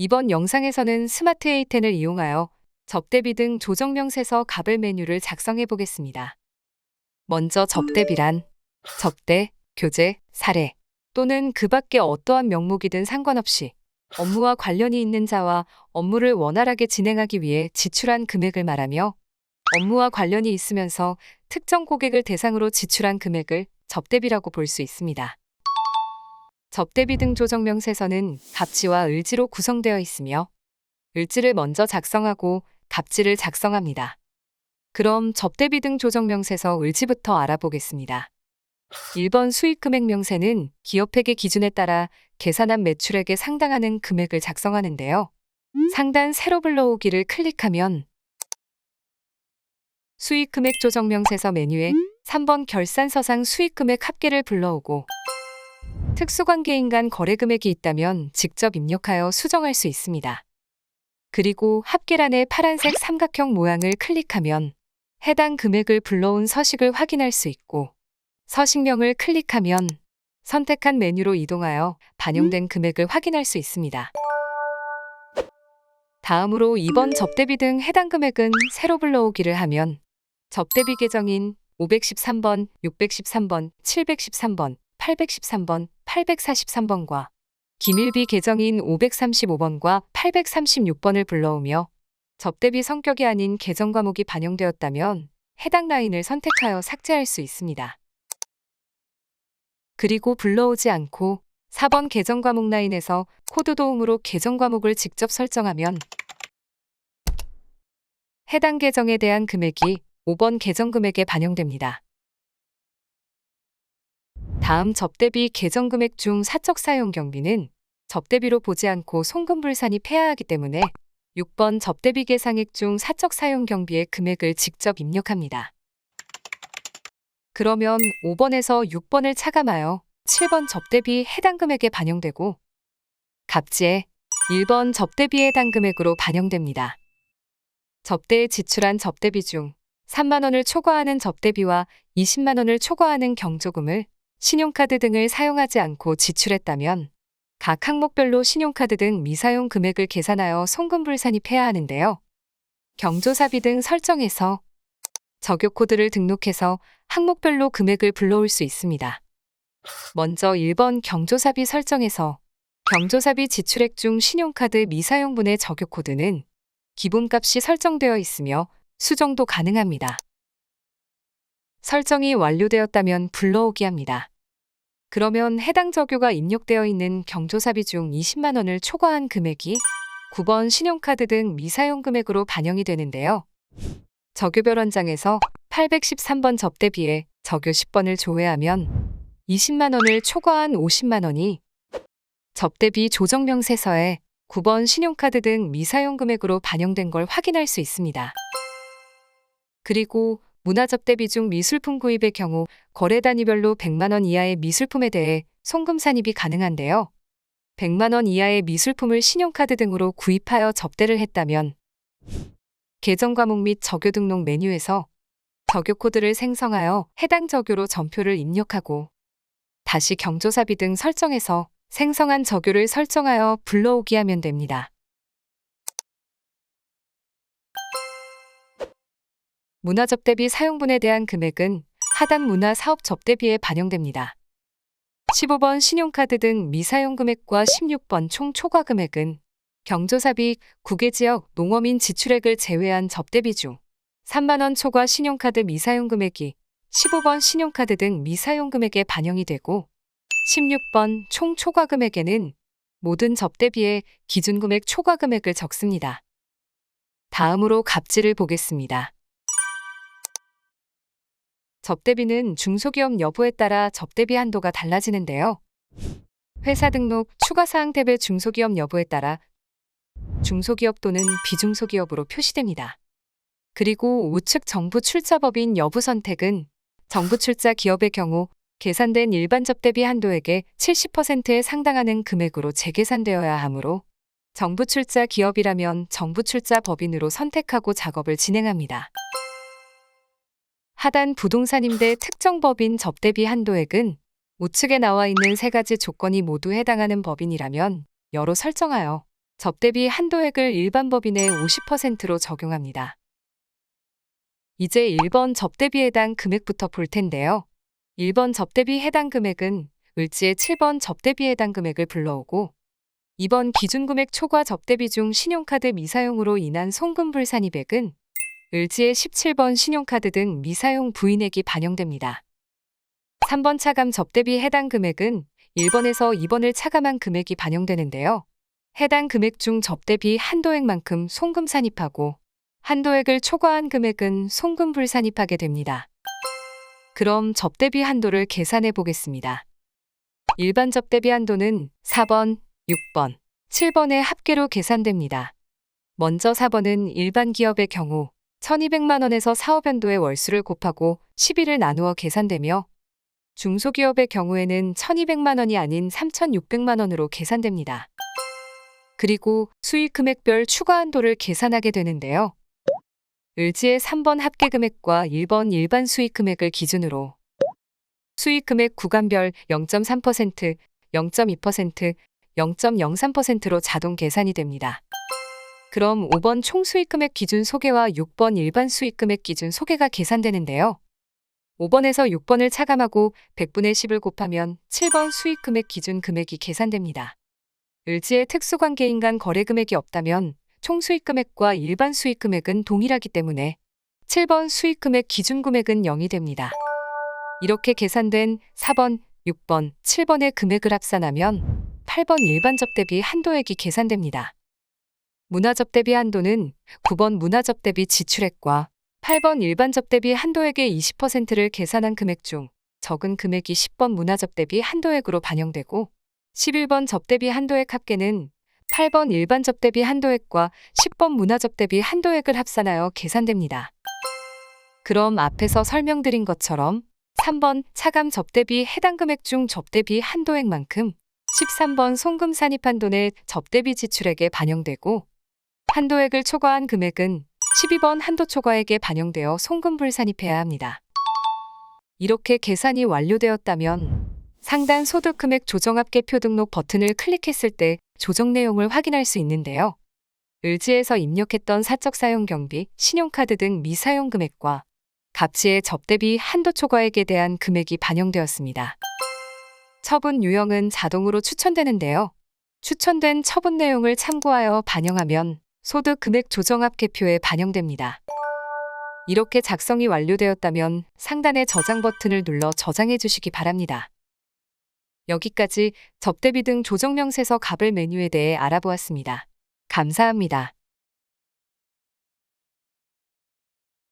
이번 영상에서는 스마트 A10을 이용하여 접대비 등 조정명세서 가별 메뉴를 작성해 보겠습니다. 먼저 접대비란 접대, 교재, 사례 또는 그 밖에 어떠한 명목이든 상관없이 업무와 관련이 있는 자와 업무를 원활하게 진행하기 위해 지출한 금액을 말하며 업무와 관련이 있으면서 특정 고객을 대상으로 지출한 금액을 접대비라고 볼 수 있습니다. 접대비 등 조정명세서는 갑지와 을지로 구성되어 있으며 을지를 먼저 작성하고 갑지를 작성합니다. 그럼 접대비 등 조정명세서 을지부터 알아보겠습니다. 1번 수익금액명세는 기업회계 기준에 따라 계산한 매출액에 상당하는 금액을 작성하는데요. 상단 세로 불러오기를 클릭하면 수익금액 조정명세서 메뉴에 3번 결산서상 수익금액 합계를 불러오고 특수관계인 간 거래금액이 있다면 직접 입력하여 수정할 수 있습니다. 그리고 합계란의 파란색 삼각형 모양을 클릭하면 해당 금액을 불러온 서식을 확인할 수 있고 서식명을 클릭하면 선택한 메뉴로 이동하여 반영된 금액을 확인할 수 있습니다. 다음으로 2번 접대비 등 해당 금액은 세로 불러오기를 하면 접대비 계정인 513번, 613번, 713번, 813번, 843번과 기밀비 계정인 535번과 836번을 불러오며 접대비 성격이 아닌 계정 과목이 반영되었다면 해당 라인을 선택하여 삭제할 수 있습니다. 그리고 불러오지 않고 4번 계정 과목 라인에서 코드 도움으로 계정 과목을 직접 설정하면 해당 계정에 대한 금액이 5번 계정 금액에 반영됩니다. 다음 접대비 계정 금액 중 사적 사용 경비는 접대비로 보지 않고 송금불산이 폐하하기 때문에 6번 접대비 계상액 중 사적 사용 경비의 금액을 직접 입력합니다. 그러면 5번에서 6번을 차감하여 7번 접대비 해당 금액에 반영되고 갑지에 1번 접대비에 해당 금액으로 반영됩니다. 접대에 지출한 접대비 중 3만 원을 초과하는 접대비와 20만 원을 초과하는 경조금을 신용카드 등을 사용하지 않고 지출했다면 각 항목별로 신용카드 등 미사용 금액을 계산하여 송금불산이 폐하하는데요. 경조사비 등 설정에서 적요코드를 등록해서 항목별로 금액을 불러올 수 있습니다. 먼저 1번 경조사비 설정에서 경조사비 지출액 중 신용카드 미사용분의 적요코드는 기본값이 설정되어 있으며 수정도 가능합니다. 설정이 완료되었다면 불러오기 합니다. 그러면 해당 적요가 입력되어 있는 경조사비 중 20만 원을 초과한 금액이 9번 신용카드 등 미사용 금액으로 반영이 되는데요. 적요별 원장에서 813번 접대비에 적요 10번을 조회하면 20만 원을 초과한 50만 원이 접대비 조정명세서에 9번 신용카드 등 미사용 금액으로 반영된 걸 확인할 수 있습니다. 그리고 문화접대비 중 미술품 구입의 경우 거래 단위별로 100만 원 이하의 미술품에 대해 송금 산입이 가능한데요. 100만 원 이하의 미술품을 신용카드 등으로 구입하여 접대를 했다면 계정 과목 및 적요 등록 메뉴에서 적요 코드를 생성하여 해당 적요로 전표를 입력하고 다시 경조사비 등 설정해서 생성한 적요를 설정하여 불러오기 하면 됩니다. 문화접대비 사용분에 대한 금액은 하단 문화사업접대비에 반영됩니다. 15번 신용카드 등 미사용 금액과 16번 총 초과 금액은 경조사비, 국외지역, 농어민 지출액을 제외한 접대비 중 3만 원 초과 신용카드 미사용 금액이 15번 신용카드 등 미사용 금액에 반영이 되고 16번 총 초과 금액에는 모든 접대비의 기준금액 초과 금액을 적습니다. 다음으로 갑지를 보겠습니다. 접대비는 중소기업 여부에 따라 접대비 한도가 달라지는데요. 회사 등록, 추가사항 탭의 중소기업 여부에 따라 중소기업 또는 비중소기업으로 표시됩니다. 그리고 우측 정부 출자법인 여부 선택은 정부 출자 기업의 경우 계산된 일반 접대비 한도액의 70%에 상당하는 금액으로 재계산되어야 하므로 정부 출자 기업이라면 정부 출자 법인으로 선택하고 작업을 진행합니다. 하단 부동산 임대 특정 법인 접대비 한도액은 우측에 나와 있는 세 가지 조건이 모두 해당하는 법인이라면 여로 설정하여 접대비 한도액을 일반 법인의 50%로 적용합니다. 이제 1번 접대비 해당 금액부터 볼 텐데요. 1번 접대비 해당 금액은 을지의 7번 접대비 해당 금액을 불러오고 2번 기준금액 초과 접대비 중 신용카드 미사용으로 인한 송금불산입액은 을지의 17번 신용카드 등 미사용 부인액이 반영됩니다. 3번 차감 접대비 해당 금액은 1번에서 2번을 차감한 금액이 반영되는데요. 해당 금액 중 접대비 한도액만큼 송금산입하고 한도액을 초과한 금액은 송금불산입하게 됩니다. 그럼 접대비 한도를 계산해 보겠습니다. 일반 접대비 한도는 4번, 6번, 7번의 합계로 계산됩니다. 먼저 4번은 일반 기업의 경우 1200만 원에서 사업연도의 월수를 곱하고 10일을 나누어 계산되며 중소기업의 경우에는 1200만 원이 아닌 3600만 원으로 계산됩니다. 그리고 수익 금액별 추가 한도를 계산하게 되는데요. 을지의 3번 합계 금액과 1번 일반 수익 금액을 기준으로 수익 금액 구간별 0.3%, 0.2%, 0.03%로 자동 계산이 됩니다. 그럼 5번 총수익 금액 기준 소개와 6번 일반 수익 금액 기준 소개가 계산되는데요. 5번에서 6번을 차감하고 100분의 10을 곱하면 7번 수익 금액 기준 금액이 계산됩니다. 을지의 특수관계인 간 거래 금액이 없다면 총수익 금액과 일반 수익 금액은 동일하기 때문에 7번 수익 금액 기준 금액은 0이 됩니다. 이렇게 계산된 4번, 6번, 7번의 금액을 합산하면 8번 일반 접대비 한도액이 계산됩니다. 문화접대비 한도는 9번 문화접대비 지출액과 8번 일반 접대비 한도액의 20%를 계산한 금액 중 적은 금액이 10번 문화접대비 한도액으로 반영되고 11번 접대비 한도액 합계는 8번 일반 접대비 한도액과 10번 문화접대비 한도액을 합산하여 계산됩니다. 그럼 앞에서 설명드린 것처럼 3번 차감 접대비 해당 금액 중 접대비 한도액만큼 13번 송금 산입 한도내 접대비 지출액에 반영되고 한도액을 초과한 금액은 12번 한도 초과액에 반영되어 송금불 산입해야 합니다. 이렇게 계산이 완료되었다면 상단 소득 금액 조정합계표 등록 버튼을 클릭했을 때 조정 내용을 확인할 수 있는데요. 을지에서 입력했던 사적 사용 경비, 신용카드 등 미사용 금액과 갑지의 접대비 한도 초과액에 대한 금액이 반영되었습니다. 처분 유형은 자동으로 추천되는데요. 추천된 처분 내용을 참고하여 반영하면 소득 금액 조정합계표에 반영됩니다. 이렇게 작성이 완료되었다면 상단의 저장 버튼을 눌러 저장해 주시기 바랍니다. 여기까지 접대비 등 조정명세서 갑을 메뉴에 대해 알아보았습니다. 감사합니다.